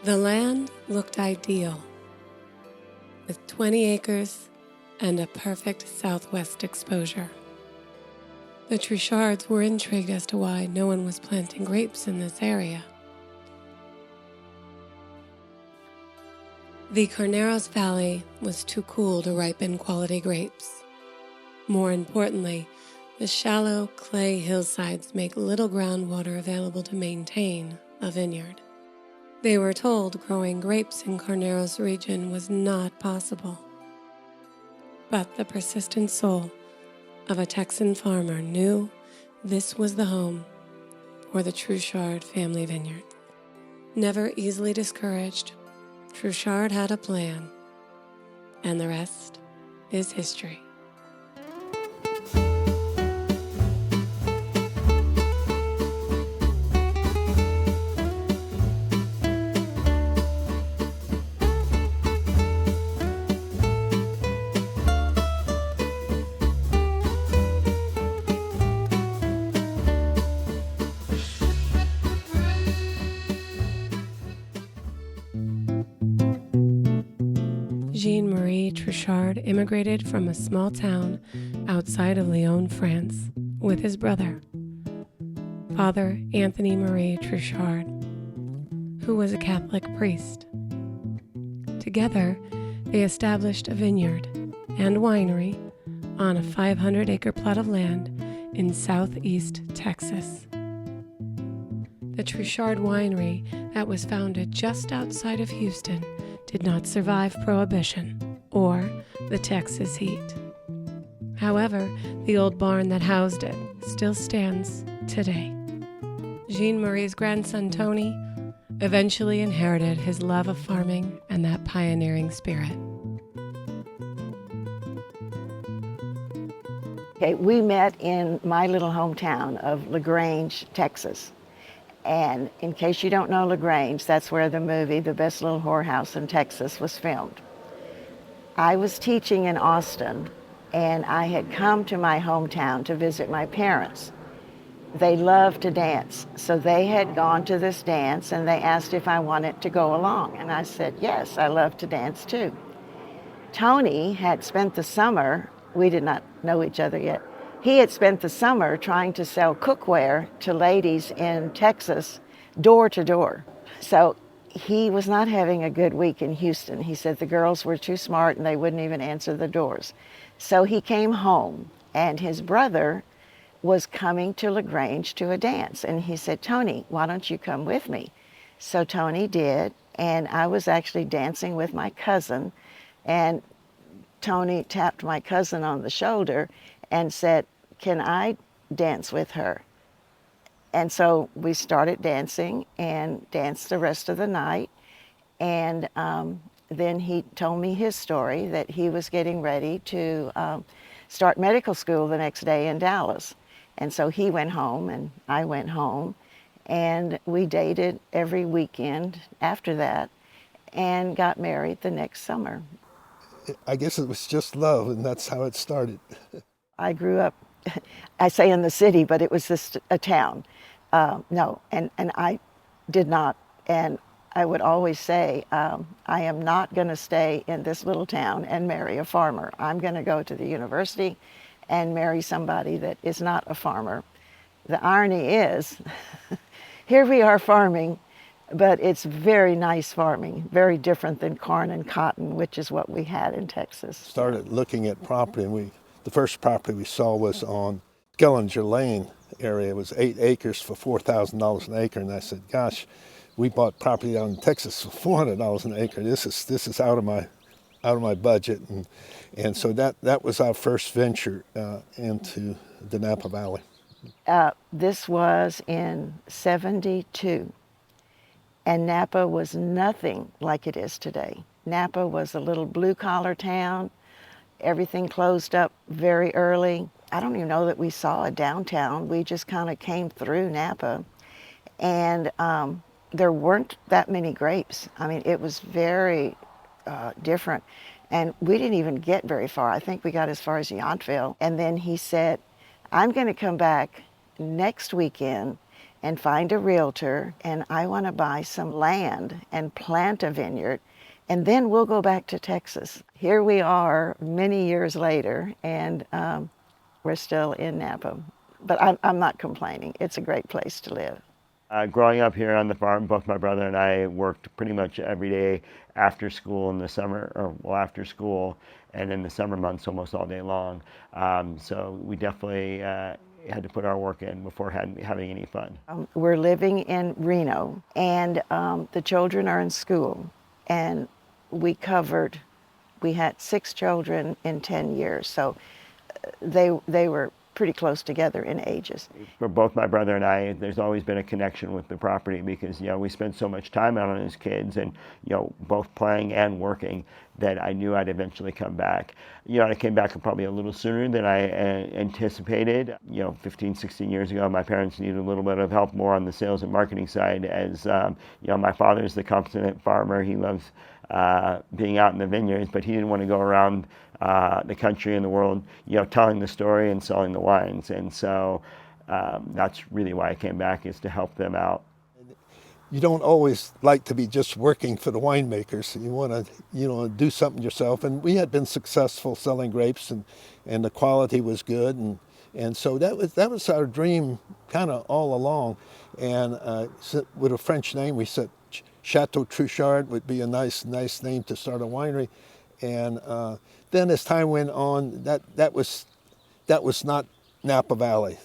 The land looked ideal, with 20 acres and a perfect southwest exposure. The Truchards were intrigued as to why no one was planting grapes in this area. The Carneros Valley was too cool to ripen quality grapes. More importantly, the shallow clay hillsides make little groundwater available to maintain a vineyard. They were told growing grapes in Carneros region was not possible. But the persistent soul of a Texan farmer knew this was the home for the Truchard family vineyard. Never easily discouraged, Truchard had a plan, and the rest is history. Jean-Marie Truchard immigrated from a small town outside of Lyon, France, with his brother, Father Anthony Marie Truchard, who was a Catholic priest. Together, they established a vineyard and winery on a 500-acre plot of land in southeast Texas. The Truchard winery that was founded just outside of Houston did not survive Prohibition or the Texas heat. However, the old barn that housed it still stands today. Jean-Marie's grandson, Tony, eventually inherited his love of farming and that pioneering spirit. Okay, we met in my little hometown of LaGrange, Texas. And in case you don't know LaGrange, that's where the movie, The Best Little Whorehouse in Texas, was filmed. I was teaching in Austin, and I had come to my hometown to visit my parents. They loved to dance, so they had gone to this dance, and they asked if I wanted to go along. And I said, yes, I love to dance too. Tony had spent the summer, we did not know each other yet, he had spent the summer trying to sell cookware to ladies in Texas, door to door. So he was not having a good week in Houston. He said the girls were too smart and they wouldn't even answer the doors. So he came home, and his brother was coming to LaGrange to a dance. And he said, Tony, why don't you come with me? So Tony did, and I was actually dancing with my cousin, and Tony tapped my cousin on the shoulder and said, can I dance with her? And so we started dancing and danced the rest of the night. And then he told me his story that he was getting ready to start medical school the next day in Dallas. And so he went home and I went home, and we dated every weekend after that and got married the next summer. I guess it was just love, and that's how it started. I grew up, I say in the city, but it was just a town. No, and I did not. And I would always say, I am not going to stay in this little town and marry a farmer. I'm going to go to the university and marry somebody that is not a farmer. The irony is, here we are farming, but it's very nice farming, very different than corn and cotton, which is what we had in Texas. Started looking at property, and the first property we saw was on Skellinger Lane area. It was 8 acres for $4,000 an acre, and I said, gosh, we bought property out in Texas for $400 an acre. This is out of my budget, and so that was our first venture into the Napa Valley. This was in '72, and Napa was nothing like it is today. Napa was a little blue-collar town. Everything closed up very early. I don't even know that we saw a downtown. We just kind of came through Napa, and there weren't that many grapes. I mean, it was very different, and we didn't even get very far. I think we got as far as Yountville, and then he said, I'm going to come back next weekend and find a realtor, and I want to buy some land and plant a vineyard, and then we'll go back to Texas. Here we are many years later, and we're still in Napa. But I'm not complaining. It's a great place to live. Growing up here on the farm, both my brother and I worked pretty much every day after school in the summer, or well, after school, and in the summer months almost all day long. So we definitely had to put our work in before having any fun. We're living in Reno, and the children are in school, and we had 6 children in 10 years, so they were pretty close together in ages. For both my brother and I, there's always been a connection with the property because, we spent so much time out on it as kids and, both playing and working that I knew I'd eventually come back. I came back probably a little sooner than I anticipated. 15, 16 years ago, my parents needed a little bit of help more on the sales and marketing side as, my father's the competent farmer. He loves being out in the vineyards, but he didn't want to go around the country and the world, telling the story and selling the wines. And so that's really why I came back, is to help them out. You don't always like to be just working for the winemakers. You want to, do something yourself. And we had been successful selling grapes, and the quality was good, and so that was our dream, kind of all along. And with a French name, we said Chateau Truchard would be a nice name to start a winery. And then as time went on, that was not Napa Valley.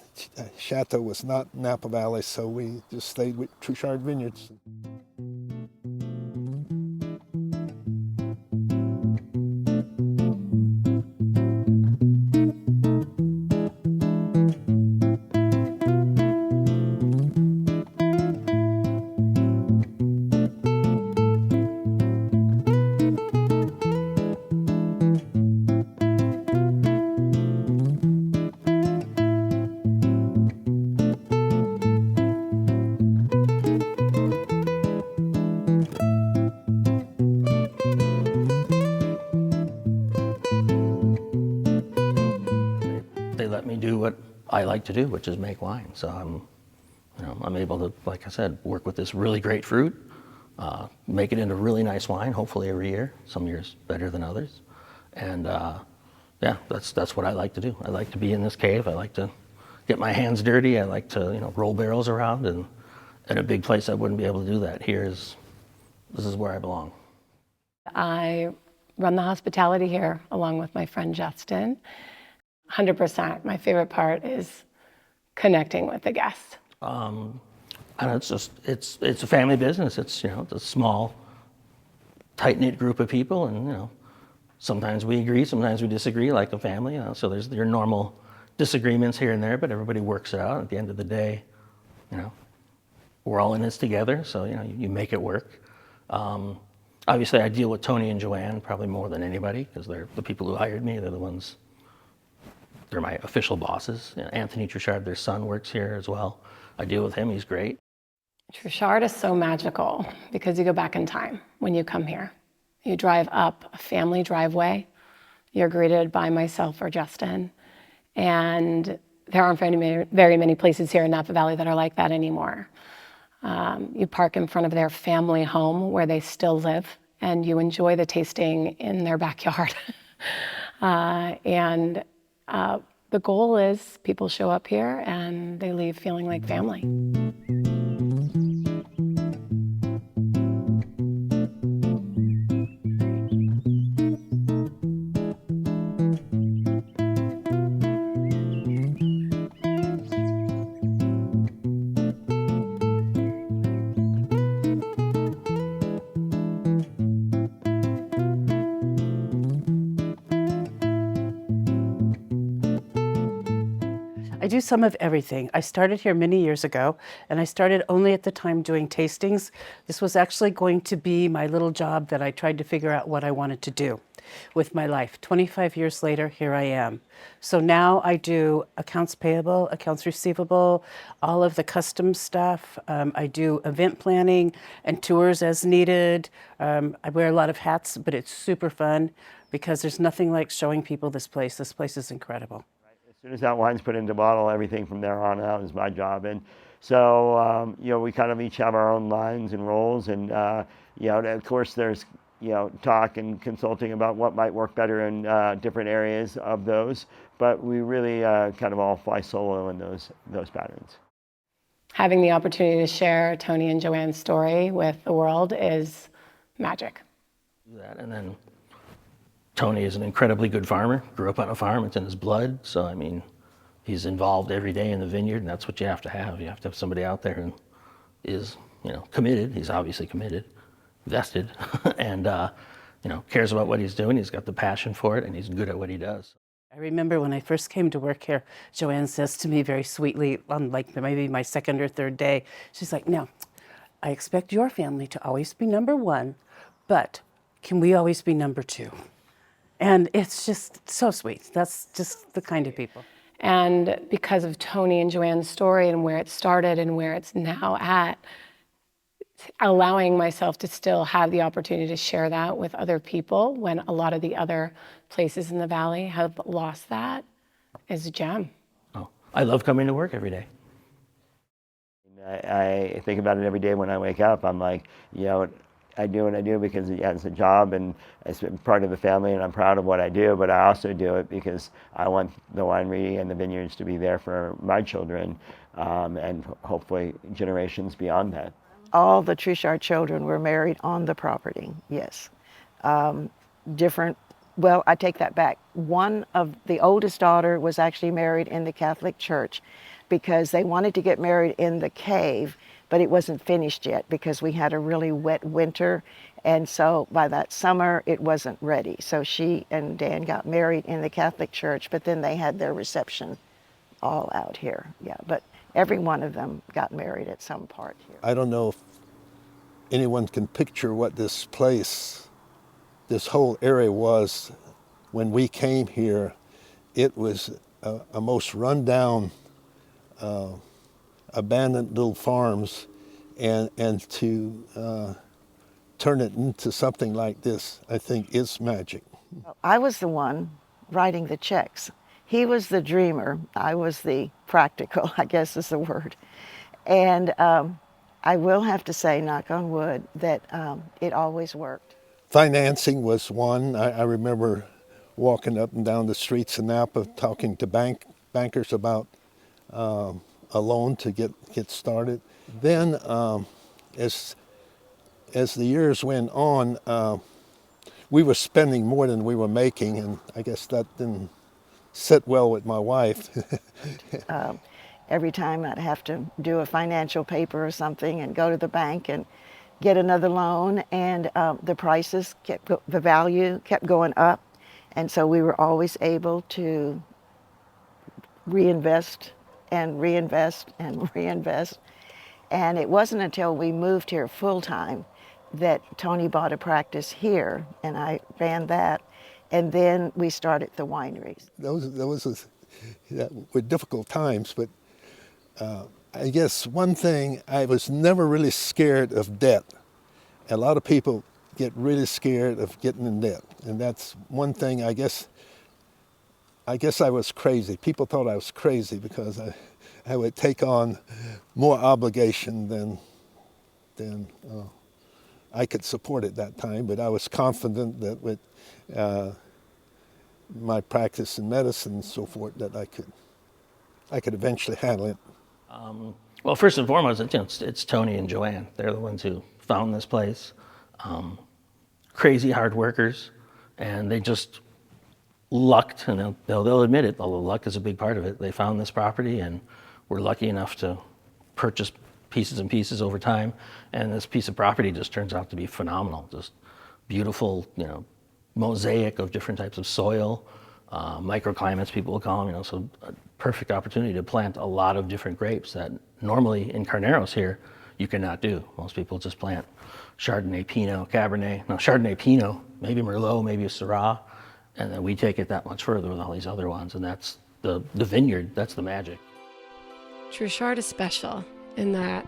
Chateau was not Napa Valley, so we just stayed with Truchard Vineyards. They let me do what I like to do, which is make wine. So I'm able to, like I said, work with this really great fruit, make it into really nice wine, hopefully every year. Some years better than others. And that's what I like to do. I like to be in this cave. I like to get my hands dirty. I like to, roll barrels around, and in a big place I wouldn't be able to do that. This is where I belong. I run the hospitality here along with my friend Justin. 100%. My favorite part is connecting with the guests. And it's a family business. It's it's a small, tight-knit group of people, and sometimes we agree, sometimes we disagree, like a family. So there's your normal disagreements here and there, but everybody works it out. At the end of the day, we're all in this together. So you make it work. Obviously, I deal with Tony and Joanne probably more than anybody because they're the people who hired me. They're my official bosses. Anthony Truchard, their son, works here as well. I deal with him, he's great. Truchard is so magical because you go back in time when you come here. You drive up a family driveway, you're greeted by myself or Justin, and there aren't very many places here in Napa Valley that are like that anymore. You park in front of their family home where they still live, and you enjoy the tasting in their backyard. The goal is people show up here and they leave feeling like family. I do some of everything. I started here many years ago, and I started only at the time doing tastings. This was actually going to be my little job that I tried to figure out what I wanted to do with my life. 25 years later, here I am. So now I do accounts payable, accounts receivable, all of the custom stuff. I do event planning and tours as needed. I wear a lot of hats, but it's super fun because there's nothing like showing people this place. This place is incredible. As soon as that wine's put into bottle, everything from there on out is my job. And so, we kind of each have our own lines and roles. And, of course, there's, talk and consulting about what might work better in different areas of those. But we really kind of all fly solo in those patterns. Having the opportunity to share Tony and Joanne's story with the world is magic. That, and then Tony is an incredibly good farmer, grew up on a farm, it's in his blood. So, I mean, he's involved every day in the vineyard, and that's what you have to have. You have to have somebody out there who is, committed. He's obviously committed, vested, and, cares about what he's doing. He's got the passion for it, and he's good at what he does. I remember when I first came to work here, Joanne says to me very sweetly, on like maybe my second or third day, she's like, "Now, I expect your family to always be number one, but can we always be number two?" And it's just so sweet. That's just the kind of people. And because of Tony and Joanne's story and where it started and where it's now at, allowing myself to still have the opportunity to share that with other people when a lot of the other places in the valley have lost that is a gem. Oh, I love coming to work every day. I think about it every day when I wake up. I'm like, I do what I do because it's a job and it's part of the family and I'm proud of what I do, but I also do it because I want the winery and the vineyards to be there for my children and hopefully generations beyond that. All the Truchard children were married on the property, yes. Well, I take that back. One of the oldest daughter was actually married in the Catholic Church because they wanted to get married in the cave, but it wasn't finished yet because we had a really wet winter. And so by that summer, it wasn't ready. So she and Dan got married in the Catholic Church, but then they had their reception all out here. Yeah, but every one of them got married at some part here. I don't know if anyone can picture what this place, this whole area was when we came here. It was a most rundown, abandoned little farms, and to turn it into something like this, I think is magic. I was the one writing the checks. He was the dreamer. I was the practical, I guess is the word. And I will have to say, knock on wood, that it always worked. Financing was one. I remember walking up and down the streets in Napa talking to bankers about a loan to get started. Then as the years went on, we were spending more than we were making, and I guess that didn't sit well with my wife. Every time I'd have to do a financial paper or something and go to the bank and get another loan, and the value kept going up, and so we were always able to reinvest and reinvest and reinvest. And it wasn't until we moved here full time that Tony bought a practice here, and I ran that, and then we started the wineries. Those were difficult times, but I guess one thing, I was never really scared of debt. A lot of people get really scared of getting in debt, and that's one thing. I guess I was crazy. People thought I was crazy because I would take on more obligation than I could support at that time, but I was confident that with my practice in medicine and so forth, that I could eventually handle it. Well, first and foremost, it's Tony and Joanne. They're the ones who found this place. Crazy hard workers, and they just lucked, and they'll admit it, although luck is a big part of it. They found this property and were lucky enough to purchase pieces and pieces over time, and this piece of property just turns out to be phenomenal. Just beautiful, mosaic of different types of soil, microclimates people will call them, so a perfect opportunity to plant a lot of different grapes that normally in Carneros here you cannot do. Most people just plant Chardonnay, Pinot, Cabernet. Now Chardonnay, Pinot, maybe Merlot, maybe a Syrah, and then we take it that much further with all these other ones, and that's the vineyard, that's the magic. Truchard is special in that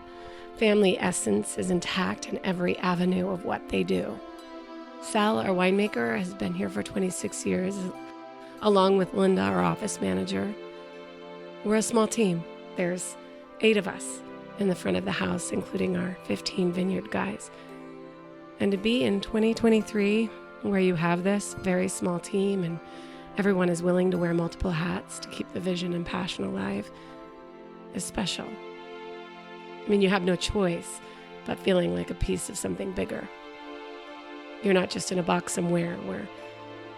family essence is intact in every avenue of what they do. Sal, our winemaker, has been here for 26 years, along with Linda, our office manager. We're a small team. There's 8 of us in the front of the house, including our 15 vineyard guys. And to be in 2023, where you have this very small team and everyone is willing to wear multiple hats to keep the vision and passion alive, is special. I mean, you have no choice but feeling like a piece of something bigger. You're not just in a box somewhere where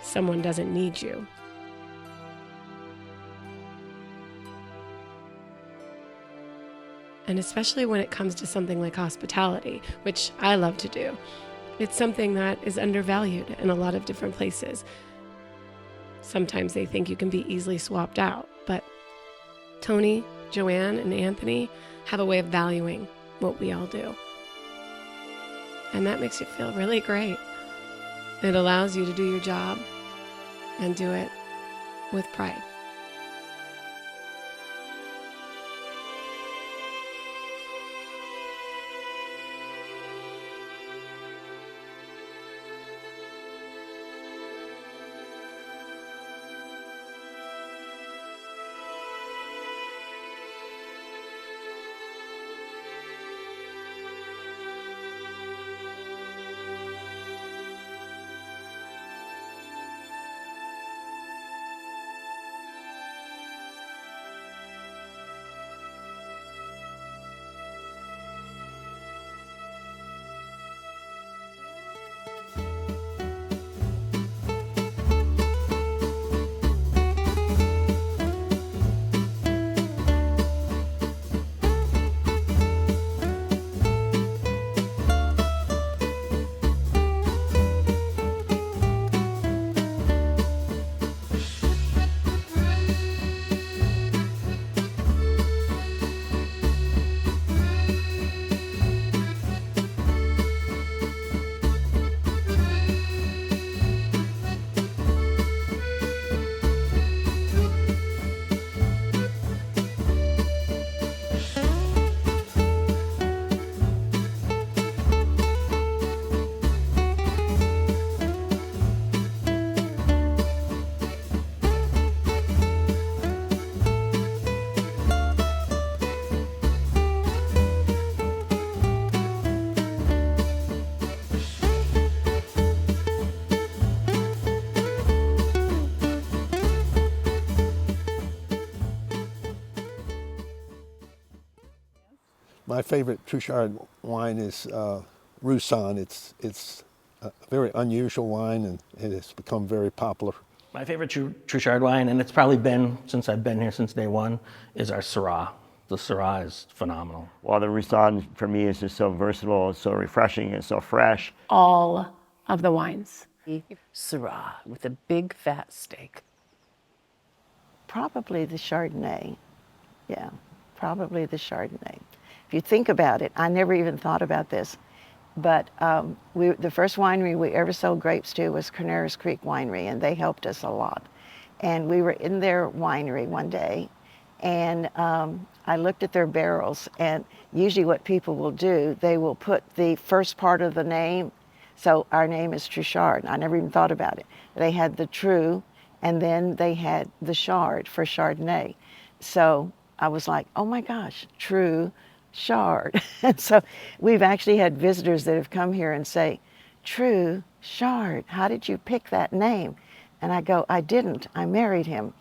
someone doesn't need you. And especially when it comes to something like hospitality, which I love to do, it's something that is undervalued in a lot of different places. Sometimes they think you can be easily swapped out, but Tony, Joanne, and Anthony have a way of valuing what we all do. And that makes you feel really great. It allows you to do your job and do it with pride. My favorite Truchard wine is Roussan. It's a very unusual wine, and it has become very popular. My favorite Truchard wine, and it's probably been since I've been here since day one, is our Syrah. The Syrah is phenomenal. Well, the Roussan for me is just so versatile, it's so refreshing, it's so fresh. All of the wines. Syrah with a big fat steak. Probably the Chardonnay. Yeah, probably the Chardonnay. If you think about it, I never even thought about this, but the first winery we ever sold grapes to was Carneros Creek Winery, and they helped us a lot. And we were in their winery one day, and I looked at their barrels, and usually what people will do, they will put the first part of the name. So our name is Truchard. I never even thought about it. They had the True, and then they had the Chard for Chardonnay. So I was like, oh my gosh, Truchard. And so we've actually had visitors that have come here and say, Truchard, how did you pick that name? And I go, I didn't, I married him.